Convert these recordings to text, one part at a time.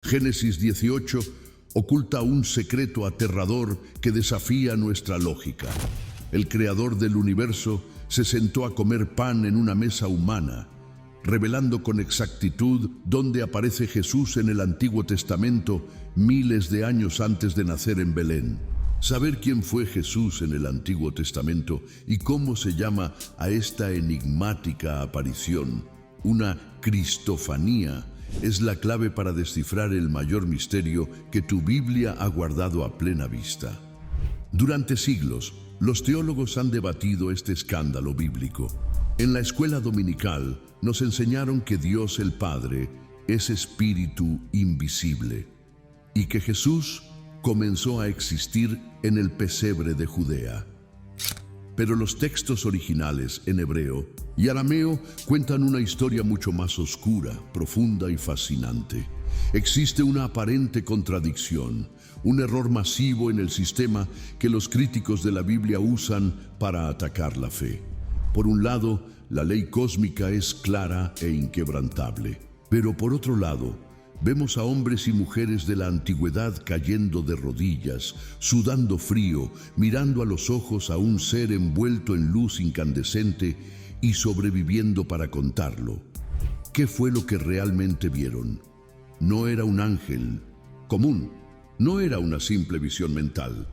Génesis 18 oculta un secreto aterrador que desafía nuestra lógica. El creador del universo se sentó a comer pan en una mesa humana, revelando con exactitud dónde aparece Jesús en el Antiguo Testamento miles de años antes de nacer en Belén. Saber quién fue Jesús en el Antiguo Testamento y cómo se llama a esta enigmática aparición, una cristofanía, es la clave para descifrar el mayor misterio que tu Biblia ha guardado a plena vista. Durante siglos, los teólogos han debatido este escándalo bíblico. En la escuela dominical nos enseñaron que Dios el Padre es espíritu invisible y que Jesús comenzó a existir en el pesebre de Judea. Pero los textos originales en hebreo y arameo cuentan una historia mucho más oscura, profunda y fascinante. Existe una aparente contradicción, un error masivo en el sistema que los críticos de la Biblia usan para atacar la fe. Por un lado, la ley cósmica es clara e inquebrantable, pero por otro lado, vemos a hombres y mujeres de la antigüedad cayendo de rodillas, sudando frío, mirando a los ojos a un ser envuelto en luz incandescente y sobreviviendo para contarlo. ¿Qué fue lo que realmente vieron? No era un ángel común, no era una simple visión mental.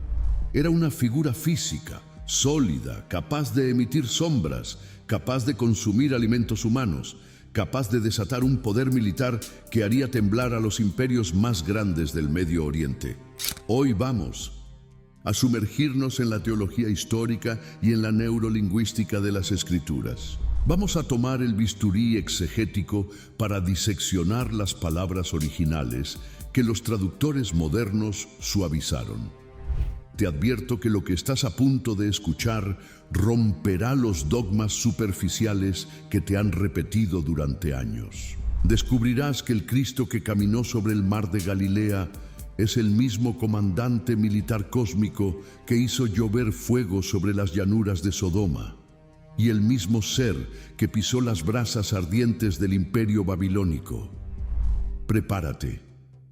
Era una figura física, sólida, capaz de emitir sombras, capaz de consumir alimentos humanos, capaz de desatar un poder militar que haría temblar a los imperios más grandes del Medio Oriente. Hoy vamos a sumergirnos en la teología histórica y en la neurolingüística de las Escrituras. Vamos a tomar el bisturí exegético para diseccionar las palabras originales que los traductores modernos suavizaron. Te advierto que lo que estás a punto de escuchar romperá los dogmas superficiales que te han repetido durante años. Descubrirás que el Cristo que caminó sobre el mar de Galilea es el mismo comandante militar cósmico que hizo llover fuego sobre las llanuras de Sodoma, y el mismo ser que pisó las brasas ardientes del imperio babilónico. Prepárate,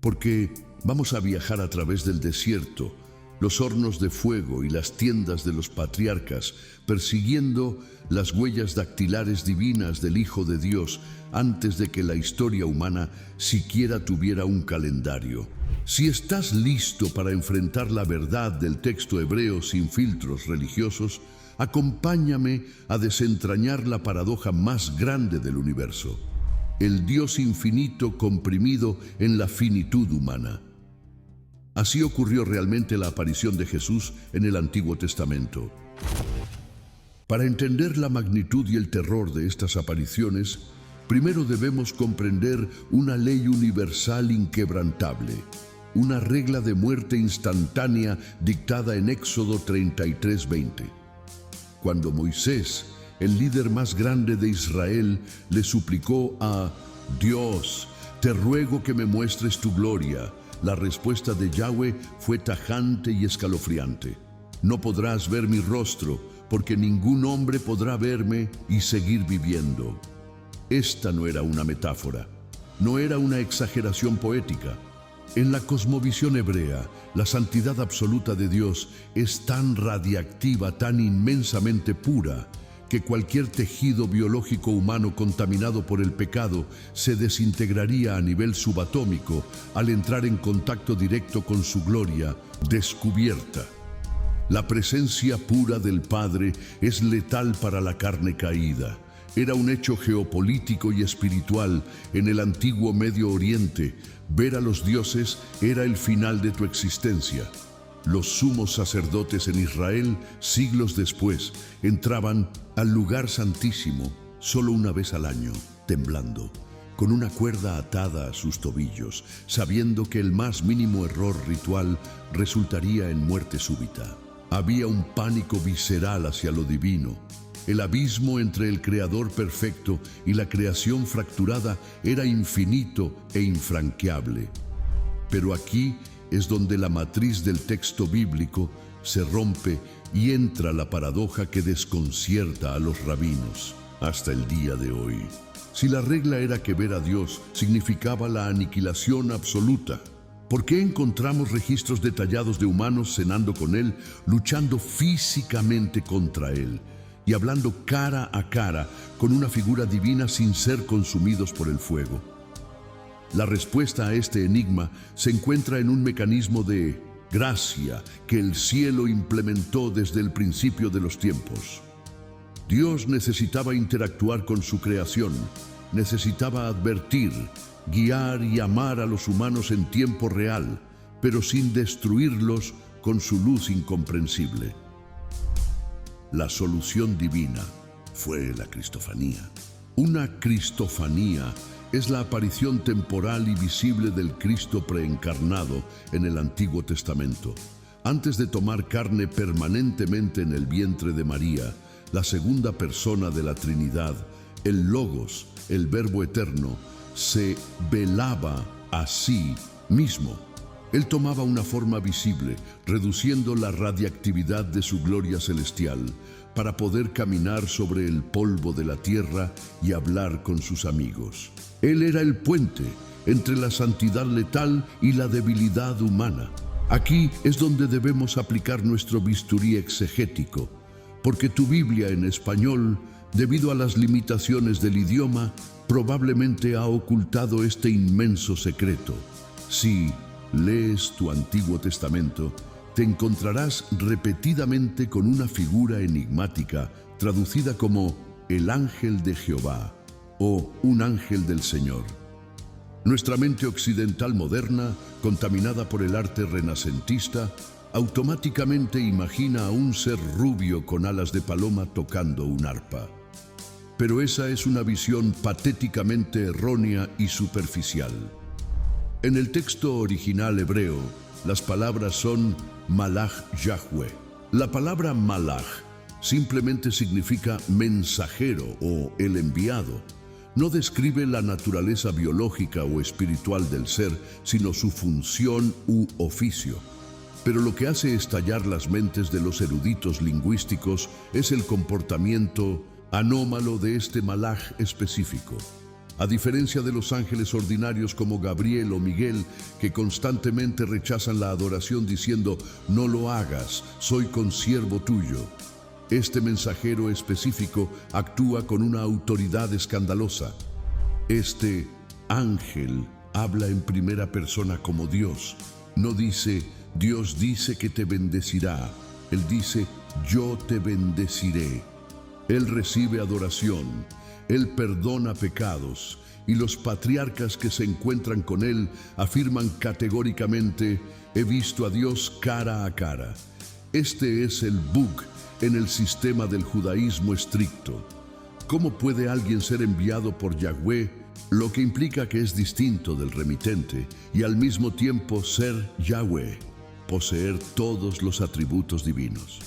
porque vamos a viajar a través del desierto, los hornos de fuego y las tiendas de los patriarcas, persiguiendo las huellas dactilares divinas del Hijo de Dios antes de que la historia humana siquiera tuviera un calendario. Si estás listo para enfrentar la verdad del texto hebreo sin filtros religiosos, acompáñame a desentrañar la paradoja más grande del universo: el Dios infinito comprimido en la finitud humana. Así ocurrió realmente la aparición de Jesús en el Antiguo Testamento. Para entender la magnitud y el terror de estas apariciones, primero debemos comprender una ley universal inquebrantable, una regla de muerte instantánea dictada en Éxodo 33:20. Cuando Moisés, el líder más grande de Israel, le suplicó a Dios: «Te ruego que me muestres tu gloria», la respuesta de Yahweh fue tajante y escalofriante: «No podrás ver mi rostro, porque ningún hombre podrá verme y seguir viviendo». Esta no era una metáfora, no era una exageración poética. En la cosmovisión hebrea, la santidad absoluta de Dios es tan radiactiva, tan inmensamente pura, que cualquier tejido biológico humano contaminado por el pecado se desintegraría a nivel subatómico al entrar en contacto directo con su gloria descubierta. La presencia pura del Padre es letal para la carne caída. Era un hecho geopolítico y espiritual en el antiguo Medio Oriente. Ver a los dioses era el final de tu existencia. Los sumos sacerdotes en Israel, siglos después, entraban al lugar santísimo solo una vez al año, temblando, con una cuerda atada a sus tobillos, sabiendo que el más mínimo error ritual resultaría en muerte súbita. Había un pánico visceral hacia lo divino. El abismo entre el Creador perfecto y la creación fracturada era infinito e infranqueable. Pero aquí es donde la matriz del texto bíblico se rompe y entra la paradoja que desconcierta a los rabinos. hasta el día de hoy. Si la regla era que ver a Dios significaba la aniquilación absoluta, ¿por qué encontramos registros detallados de humanos cenando con Él, luchando físicamente contra Él y hablando cara a cara con una figura divina sin ser consumidos por el fuego? La respuesta a este enigma se encuentra en un mecanismo de gracia que el cielo implementó desde el principio de los tiempos. Dios necesitaba interactuar con su creación, necesitaba advertir, guiar y amar a los humanos en tiempo real, pero sin destruirlos con su luz incomprensible. La solución divina fue la cristofanía. Una cristofanía es la aparición temporal y visible del Cristo preencarnado en el Antiguo Testamento. Antes de tomar carne permanentemente en el vientre de María, la segunda persona de la Trinidad, el Logos, el Verbo eterno, se velaba a sí mismo. Él tomaba una forma visible, reduciendo la radiactividad de su gloria celestial, para poder caminar sobre el polvo de la tierra y hablar con sus amigos. Él era el puente entre la santidad letal y la debilidad humana. Aquí es donde debemos aplicar nuestro bisturí exegético, porque tu Biblia en español, debido a las limitaciones del idioma, probablemente ha ocultado este inmenso secreto. Si lees tu Antiguo Testamento, te encontrarás repetidamente con una figura enigmática traducida como el ángel de Jehová o un ángel del Señor. Nuestra mente occidental moderna, contaminada por el arte renacentista, automáticamente imagina a un ser rubio con alas de paloma tocando un arpa. Pero esa es una visión patéticamente errónea y superficial. En el texto original hebreo, las palabras son Malach Yahweh. La palabra Malach simplemente significa mensajero o el enviado. No describe la naturaleza biológica o espiritual del ser, sino su función u oficio. Pero lo que hace estallar las mentes de los eruditos lingüísticos es el comportamiento anómalo de este malaj específico. A diferencia de los ángeles ordinarios como Gabriel o Miguel, que constantemente rechazan la adoración diciendo, no lo hagas, soy consiervo tuyo. Este mensajero específico actúa con una autoridad escandalosa. Este ángel habla en primera persona como Dios. No dice, Dios dice que te bendecirá. Él dice, yo te bendeciré. Él recibe adoración. Él perdona pecados. Y los patriarcas que se encuentran con Él afirman categóricamente, he visto a Dios cara a cara. Este es el bug en el sistema del judaísmo estricto. ¿Cómo puede alguien ser enviado por Yahweh, lo que implica que es distinto del remitente, y al mismo tiempo ser Yahweh, poseer todos los atributos divinos?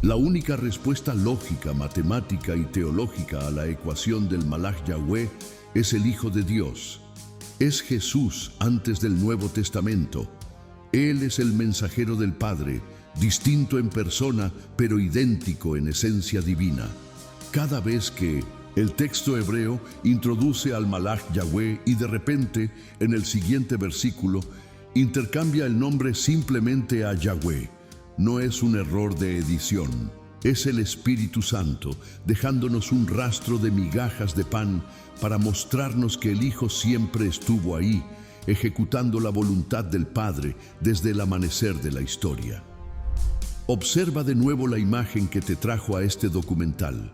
La única respuesta lógica, matemática y teológica a la ecuación del Malach Yahweh es el Hijo de Dios. Es Jesús antes del Nuevo Testamento. Él es el mensajero del Padre, distinto en persona, pero idéntico en esencia divina. Cada vez que el texto hebreo introduce al Malach Yahweh y de repente, en el siguiente versículo, intercambia el nombre simplemente a Yahweh, no es un error de edición. Es el Espíritu Santo, dejándonos un rastro de migajas de pan para mostrarnos que el Hijo siempre estuvo ahí, ejecutando la voluntad del Padre desde el amanecer de la historia. Observa de nuevo la imagen que te trajo a este documental.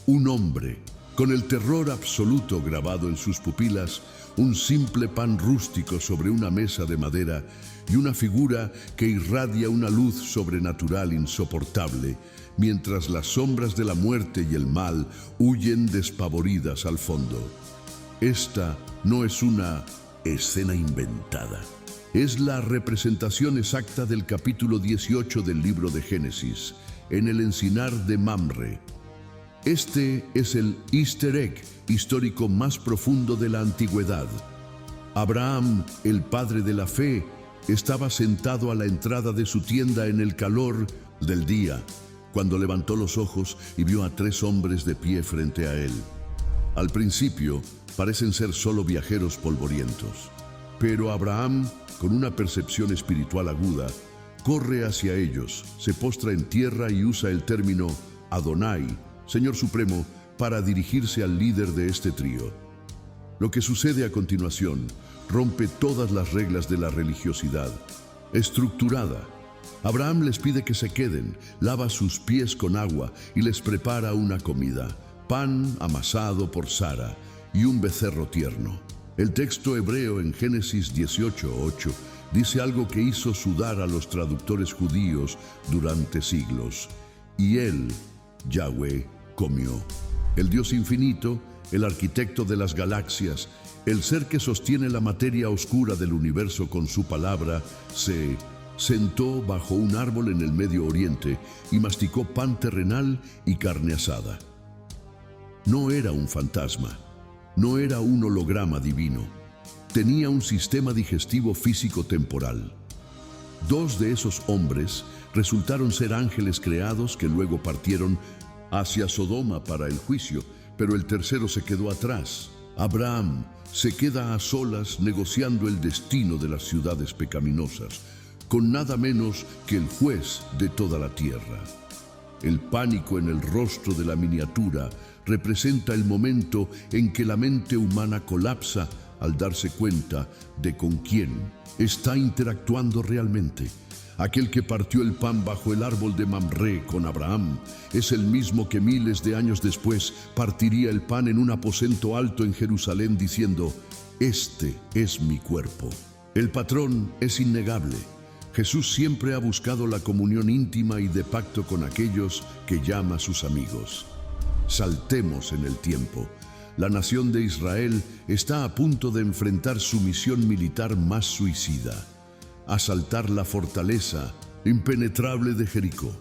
Un hombre, con el terror absoluto grabado en sus pupilas, un simple pan rústico sobre una mesa de madera y una figura que irradia una luz sobrenatural insoportable, mientras las sombras de la muerte y el mal huyen despavoridas al fondo. Esta no es una escena inventada. Es la representación exacta del capítulo 18 del libro de Génesis, en el encinar de Mamre. Este es el easter egg histórico más profundo de la antigüedad. Abraham, el padre de la fe, estaba sentado a la entrada de su tienda en el calor del día, cuando levantó los ojos y vio a 3 hombres de pie frente a él. Al principio, parecen ser solo viajeros polvorientos, pero Abraham, con una percepción espiritual aguda, corre hacia ellos, se postra en tierra y usa el término Adonai, Señor Supremo, para dirigirse al líder de este trío. Lo que sucede a continuación rompe todas las reglas de la religiosidad estructurada. Abraham les pide que se queden, lava sus pies con agua y les prepara una comida, pan amasado por Sara y un becerro tierno. El texto hebreo en Génesis 18:8 dice algo que hizo sudar a los traductores judíos durante siglos. Y él, Yahweh, comió. El Dios infinito, el arquitecto de las galaxias, el ser que sostiene la materia oscura del universo con su palabra, se sentó bajo un árbol en el Medio Oriente y masticó pan terrenal y carne asada. No era un fantasma, no era un holograma divino. Tenía un sistema digestivo físico-temporal. Dos de esos hombres resultaron ser ángeles creados que luego partieron hacia Sodoma para el juicio, pero el tercero se quedó atrás. Abraham se queda a solas negociando el destino de las ciudades pecaminosas, con nada menos que el juez de toda la tierra. El pánico en el rostro de la miniatura representa el momento en que la mente humana colapsa al darse cuenta de con quién está interactuando realmente. Aquel que partió el pan bajo el árbol de Mamré con Abraham es el mismo que miles de años después partiría el pan en un aposento alto en Jerusalén diciendo: «Este es mi cuerpo». El patrón es innegable. Jesús siempre ha buscado la comunión íntima y de pacto con aquellos que llama sus amigos. Saltemos en el tiempo. La nación de Israel está a punto de enfrentar su misión militar más suicida: asaltar la fortaleza impenetrable de Jericó.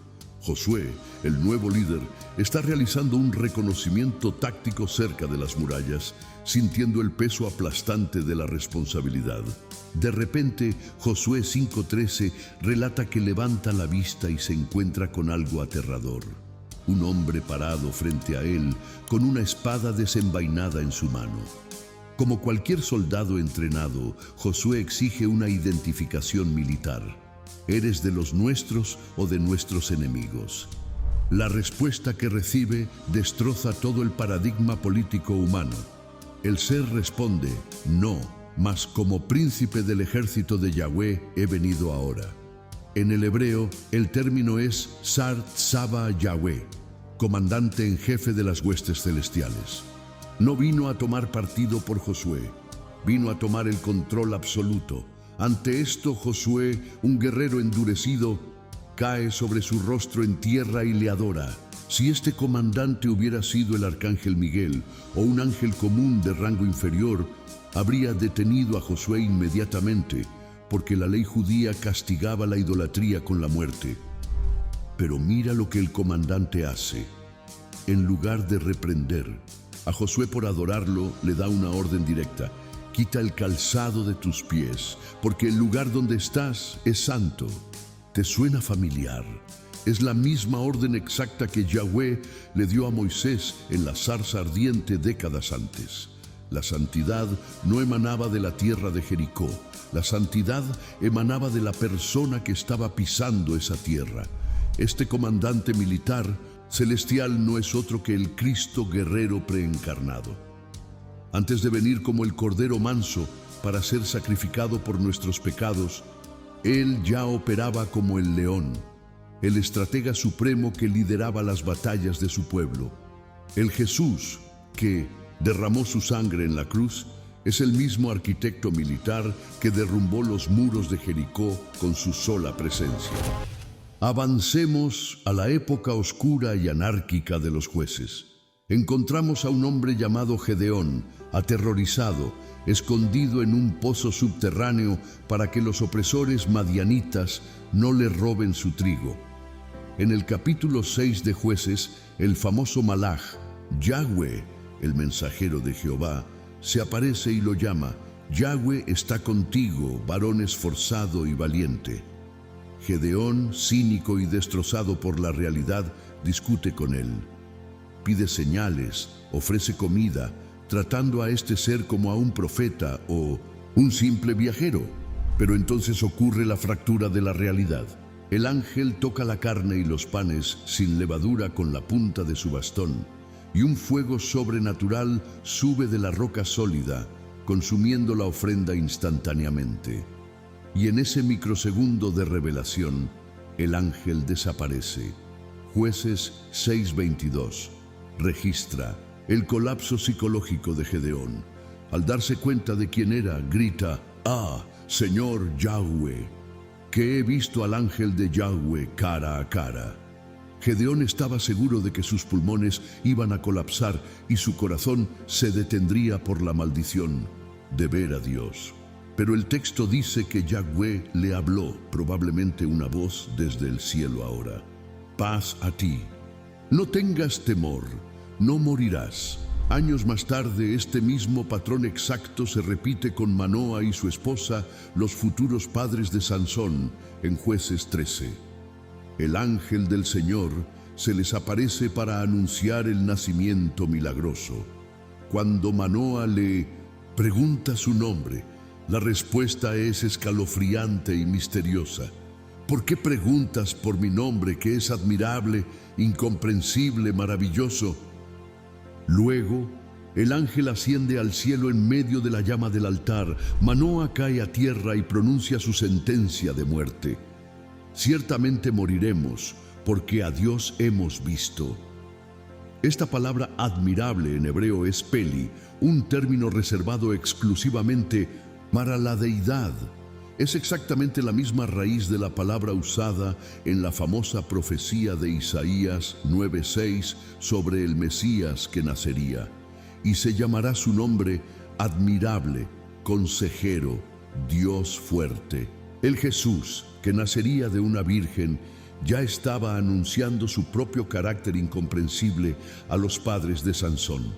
Josué, el nuevo líder, está realizando un reconocimiento táctico cerca de las murallas, sintiendo el peso aplastante de la responsabilidad. De repente, Josué 5:13 relata que levanta la vista y se encuentra con algo aterrador. Un hombre parado frente a él, con una espada desenvainada en su mano. Como cualquier soldado entrenado, Josué exige una identificación militar. ¿Eres de los nuestros o de nuestros enemigos? La respuesta que recibe destroza todo el paradigma político humano. El ser responde: no, mas como príncipe del ejército de Yahweh he venido ahora. En el hebreo, el término es Sar Tzava Yahweh, comandante en jefe de las huestes celestiales. No vino a tomar partido por Josué, vino a tomar el control absoluto. Ante esto, Josué, un guerrero endurecido, cae sobre su rostro en tierra y le adora. Si este comandante hubiera sido el arcángel Miguel o un ángel común de rango inferior, habría detenido a Josué inmediatamente, porque la ley judía castigaba la idolatría con la muerte. Pero mira lo que el comandante hace. En lugar de reprender a Josué por adorarlo, le da una orden directa: quita el calzado de tus pies, porque el lugar donde estás es santo. ¿Te suena familiar? Es la misma orden exacta que Yahweh le dio a Moisés en la zarza ardiente décadas antes. La santidad no emanaba de la tierra de Jericó, la santidad emanaba de la persona que estaba pisando esa tierra. Este comandante militar celestial no es otro que el Cristo guerrero preencarnado. Antes de venir como el cordero manso para ser sacrificado por nuestros pecados, Él ya operaba como el león, el estratega supremo que lideraba las batallas de su pueblo. El Jesús que derramó su sangre en la cruz es el mismo arquitecto militar que derrumbó los muros de Jericó con su sola presencia. Avancemos a la época oscura y anárquica de los jueces. Encontramos a un hombre llamado Gedeón, aterrorizado, escondido en un pozo subterráneo para que los opresores madianitas no le roben su trigo. En el capítulo 6 de Jueces, el famoso Malaj, Yahweh, el mensajero de Jehová, se aparece y lo llama: Yahweh está contigo, varón esforzado y valiente. Gedeón, cínico y destrozado por la realidad, discute con él. pide señales, ofrece comida, tratando a este ser como a un profeta o un simple viajero. Pero entonces ocurre la fractura de la realidad. El ángel toca la carne y los panes sin levadura con la punta de su bastón, y un fuego sobrenatural sube de la roca sólida, consumiendo la ofrenda instantáneamente. Y en ese microsegundo de revelación, el ángel desaparece. Jueces 6:22 registra el colapso psicológico de Gedeón. Al darse cuenta de quién era, grita: «¡Ah, Señor Yahweh! Que he visto al ángel de Yahweh cara a cara». Gedeón estaba seguro de que sus pulmones iban a colapsar y su corazón se detendría por la maldición de ver a Dios. Pero el texto dice que Yahweh le habló, probablemente una voz desde el cielo ahora: «Paz a ti. No tengas temor, no morirás». Años más tarde, este mismo patrón exacto se repite con Manoa y su esposa, los futuros padres de Sansón, en Jueces 13. El ángel del Señor se les aparece para anunciar el nacimiento milagroso. Cuando Manoa le pregunta su nombre, la respuesta es escalofriante y misteriosa. ¿Por qué preguntas por mi nombre, que es admirable, incomprensible, maravilloso? Luego, el ángel asciende al cielo en medio de la llama del altar. Manoa cae a tierra y pronuncia su sentencia de muerte. Ciertamente moriremos, porque a Dios hemos visto. Esta palabra admirable en hebreo es peli, un término reservado exclusivamente para la deidad. Es exactamente la misma raíz de la palabra usada en la famosa profecía de Isaías 9:6 sobre el Mesías que nacería. Y se llamará su nombre Admirable, Consejero, Dios Fuerte. El Jesús, que nacería de una virgen, ya estaba anunciando su propio carácter incomprensible a los padres de Sansón.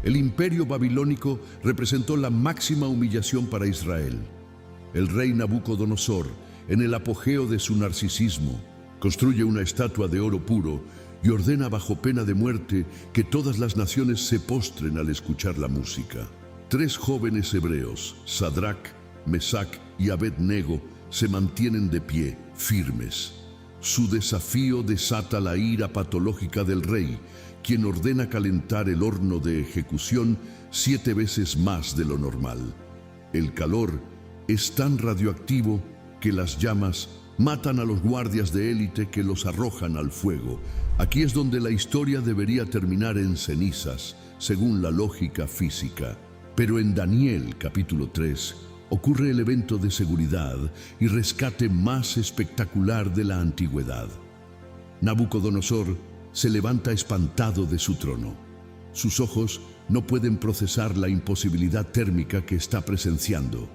El imperio babilónico representó la máxima humillación para Israel. El rey Nabucodonosor, en el apogeo de su narcisismo, construye una estatua de oro puro y ordena bajo pena de muerte que todas las naciones se postren al escuchar la música. 3 jóvenes hebreos, Sadrac, Mesac y Abed-nego, se mantienen de pie, firmes. Su desafío desata la ira patológica del rey, quien ordena calentar el horno de ejecución 7 veces más de lo normal. El calor es tan radioactivo que las llamas matan a los guardias de élite, que los arrojan al fuego. Aquí es donde la historia debería terminar en cenizas, según la lógica física. Pero en Daniel capítulo 3 ocurre el evento de seguridad y rescate más espectacular de la antigüedad. Nabucodonosor se levanta espantado de su trono. Sus ojos no pueden procesar la imposibilidad térmica que está presenciando.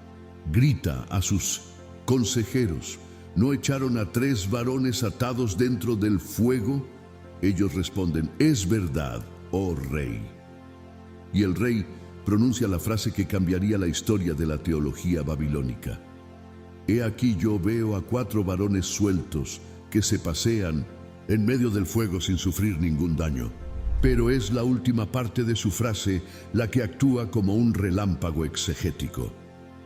Grita a sus consejeros: ¿no echaron a 3 varones atados dentro del fuego? Ellos responden: es verdad, oh rey. Y el rey pronuncia la frase que cambiaría la historia de la teología babilónica: He aquí yo veo a 4 varones sueltos que se pasean en medio del fuego sin sufrir ningún daño. Pero es la última parte de su frase la que actúa como un relámpago exegético.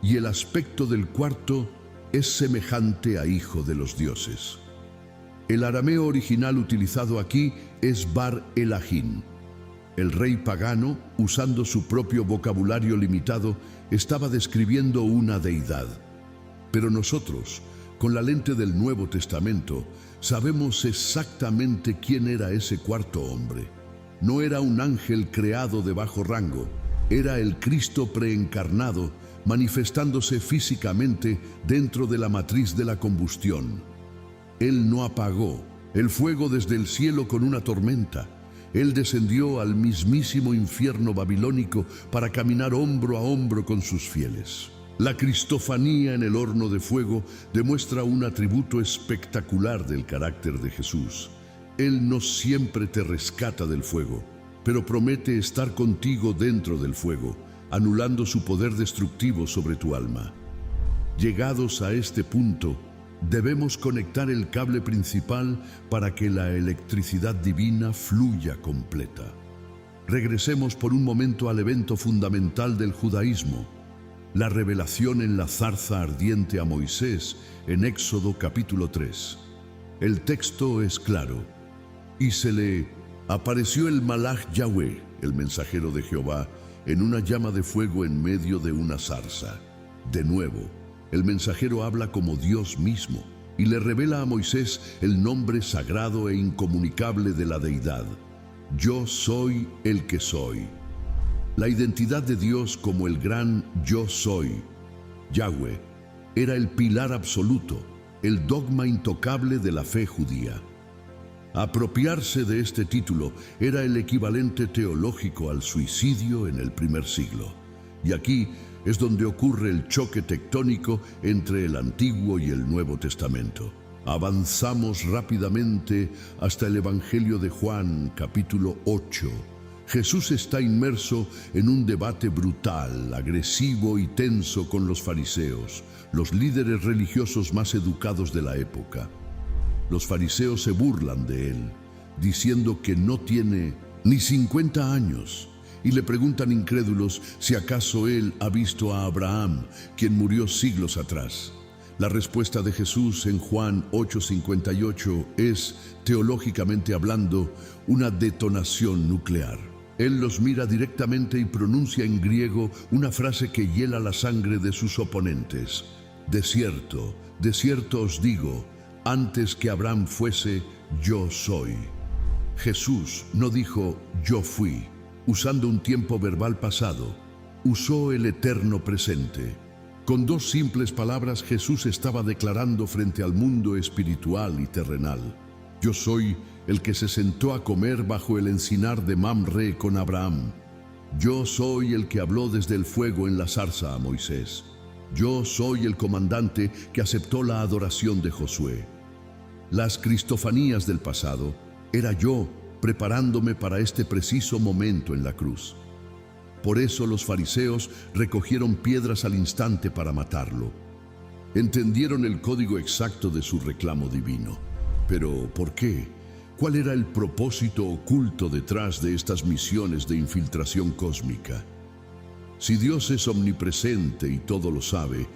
Y el aspecto del cuarto es semejante a hijo de los dioses. El arameo original utilizado aquí es Bar Elahim. El rey pagano, usando su propio vocabulario limitado, estaba describiendo una deidad. Pero nosotros, con la lente del Nuevo Testamento, sabemos exactamente quién era ese cuarto hombre. No era un ángel creado de bajo rango, era el Cristo preencarnado, manifestándose físicamente dentro de la matriz de la combustión. Él no apagó el fuego desde el cielo con una tormenta. Él descendió al mismísimo infierno babilónico para caminar hombro a hombro con sus fieles. La cristofanía en el horno de fuego demuestra un atributo espectacular del carácter de Jesús. Él no siempre te rescata del fuego, pero promete estar contigo dentro del fuego, anulando su poder destructivo sobre tu alma. Llegados a este punto, Debemos conectar el cable principal para que la electricidad divina fluya completa. Regresemos por un momento al evento fundamental del judaísmo, la revelación en la zarza ardiente a Moisés en Éxodo capítulo 3. El texto es claro. Y se le apareció el Malaj Yahweh, el mensajero de Jehová, en una llama de fuego en medio de una zarza. De nuevo, el mensajero habla como Dios mismo y le revela a Moisés el nombre sagrado e incomunicable de la deidad. Yo soy el que soy. La identidad de Dios como el gran yo soy, Yahweh, era el pilar absoluto, el dogma intocable de la fe judía. Apropiarse de este título era el equivalente teológico al suicidio en el primer siglo. Y aquí es donde ocurre el choque tectónico entre el Antiguo y el Nuevo Testamento. Avanzamos rápidamente hasta el Evangelio de Juan, capítulo 8. Jesús está inmerso en un debate brutal, agresivo y tenso con los fariseos, los líderes religiosos más educados de la época. Los fariseos se burlan de él, diciendo que no tiene ni 50 años, y le preguntan incrédulos si acaso él ha visto a Abraham, quien murió siglos atrás. La respuesta de Jesús en Juan 8:58 es, teológicamente hablando, una detonación nuclear. Él los mira directamente y pronuncia en griego una frase que hiela la sangre de sus oponentes. De cierto os digo, antes que Abraham fuese, yo soy. Jesús no dijo yo fui, usando un tiempo verbal pasado. Usó el eterno presente. Con dos simples palabras Jesús estaba declarando frente al mundo espiritual y terrenal: yo soy el que se sentó a comer bajo el encinar de Mamre con Abraham. Yo soy el que habló desde el fuego en la zarza a Moisés. Yo soy el comandante que aceptó la adoración de Josué. Las cristofanías del pasado era yo preparándome para este preciso momento en la cruz. Por eso los fariseos recogieron piedras al instante para matarlo. Entendieron el código exacto de su reclamo divino. Pero, ¿por qué? ¿Cuál era el propósito oculto detrás de estas misiones de infiltración cósmica? Si Dios es omnipresente y todo lo sabe,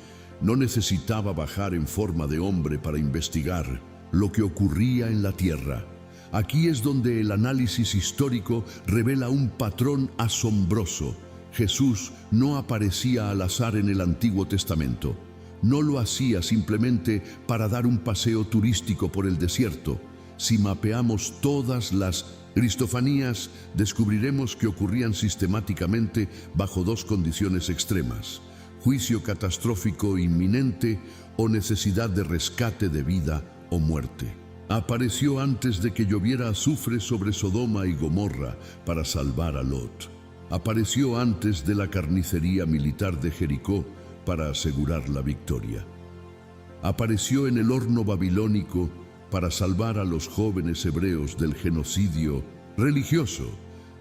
no necesitaba bajar en forma de hombre para investigar lo que ocurría en la tierra. Aquí es donde el análisis histórico revela un patrón asombroso. Jesús no aparecía al azar en el Antiguo Testamento. No lo hacía simplemente para dar un paseo turístico por el desierto. Si mapeamos todas las cristofanías, descubriremos que ocurrían sistemáticamente bajo dos condiciones extremas: juicio catastrófico inminente o necesidad de rescate de vida o muerte. Apareció antes de que lloviera azufre sobre Sodoma y Gomorra para salvar a Lot. Apareció antes de la carnicería militar de Jericó para asegurar la victoria. Apareció en el horno babilónico para salvar a los jóvenes hebreos del genocidio religioso.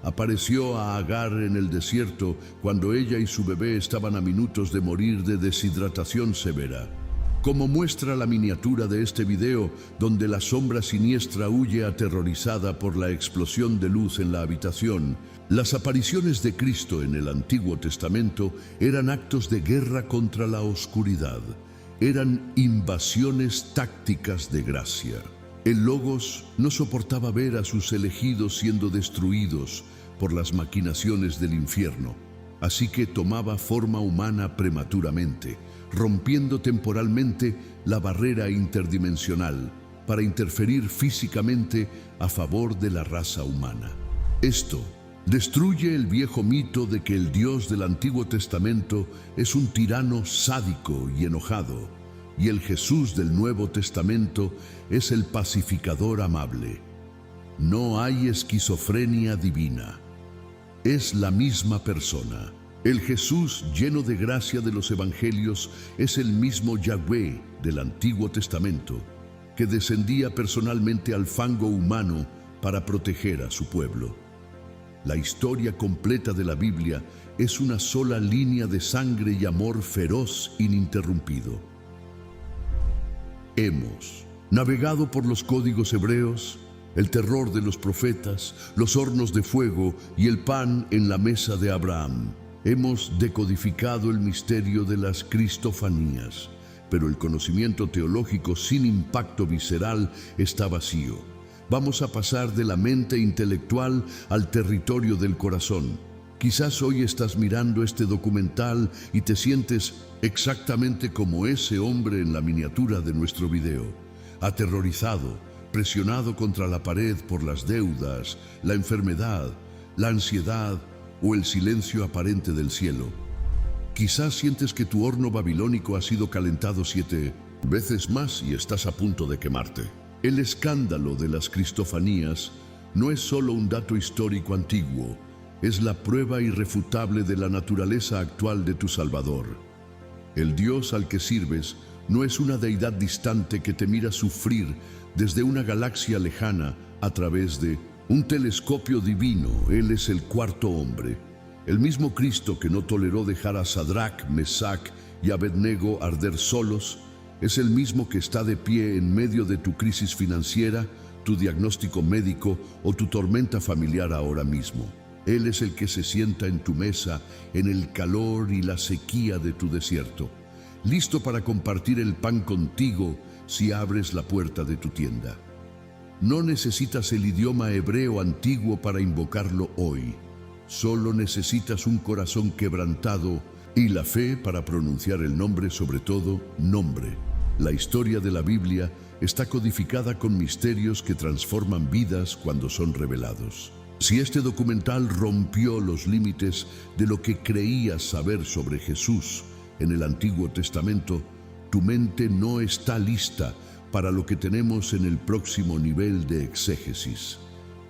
Apareció a Agar en el desierto cuando ella y su bebé estaban a minutos de morir de deshidratación severa. Como muestra la miniatura de este video, donde la sombra siniestra huye aterrorizada por la explosión de luz en la habitación, las apariciones de Cristo en el Antiguo Testamento eran actos de guerra contra la oscuridad. Eran invasiones tácticas de gracia. El Logos no soportaba ver a sus elegidos siendo destruidos por las maquinaciones del infierno, así que tomaba forma humana prematuramente, rompiendo temporalmente la barrera interdimensional para interferir físicamente a favor de la raza humana. Esto destruye el viejo mito de que el Dios del Antiguo Testamento es un tirano sádico y enojado, y el Jesús del Nuevo Testamento es el pacificador amable. No hay esquizofrenia divina. Es la misma persona. El Jesús lleno de gracia de los evangelios es el mismo Yahweh del Antiguo Testamento, que descendía personalmente al fango humano para proteger a su pueblo. La historia completa de la Biblia es una sola línea de sangre y amor feroz ininterrumpido. hemos navegado por los códigos hebreos, el terror de los profetas, los hornos de fuego y el pan en la mesa de Abraham. Hemos decodificado el misterio de las cristofanías, pero el conocimiento teológico sin impacto visceral está vacío. Vamos a pasar de la mente intelectual al territorio del corazón. Quizás hoy estás mirando este documental y te sientes exactamente como ese hombre en la miniatura de nuestro video, aterrorizado, presionado contra la pared por las deudas, la enfermedad, la ansiedad o el silencio aparente del cielo. Quizás sientes que tu horno babilónico ha sido calentado 7 veces más y estás a punto de quemarte. El escándalo de las cristofanías no es solo un dato histórico antiguo, es la prueba irrefutable de la naturaleza actual de tu Salvador. El Dios al que sirves no es una deidad distante que te mira sufrir desde una galaxia lejana a través de un telescopio divino. Él es el cuarto hombre, el mismo Cristo que no toleró dejar a Sadrach, Mesach y Abednego arder solos. Es el mismo que está de pie en medio de tu crisis financiera, tu diagnóstico médico o tu tormenta familiar ahora mismo. Él es el que se sienta en tu mesa en el calor y la sequía de tu desierto, listo para compartir el pan contigo si abres la puerta de tu tienda. No necesitas el idioma hebreo antiguo para invocarlo hoy. Solo necesitas un corazón quebrantado y la fe para pronunciar el nombre, sobre todo, nombre. La historia de la Biblia está codificada con misterios que transforman vidas cuando son revelados. Si este documental rompió los límites de lo que creías saber sobre Jesús en el Antiguo Testamento, tu mente no está lista para lo que tenemos en el próximo nivel de exégesis.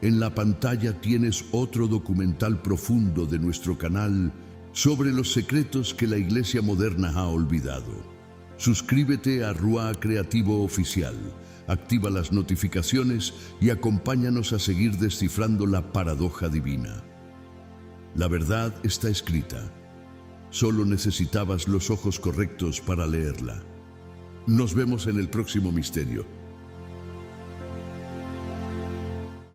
En la pantalla tienes otro documental profundo de nuestro canal sobre los secretos que la iglesia moderna ha olvidado. Suscríbete a Ruach Creativo Oficial, activa las notificaciones y acompáñanos a seguir descifrando la paradoja divina. La verdad está escrita. Solo necesitabas los ojos correctos para leerla. Nos vemos en el próximo misterio.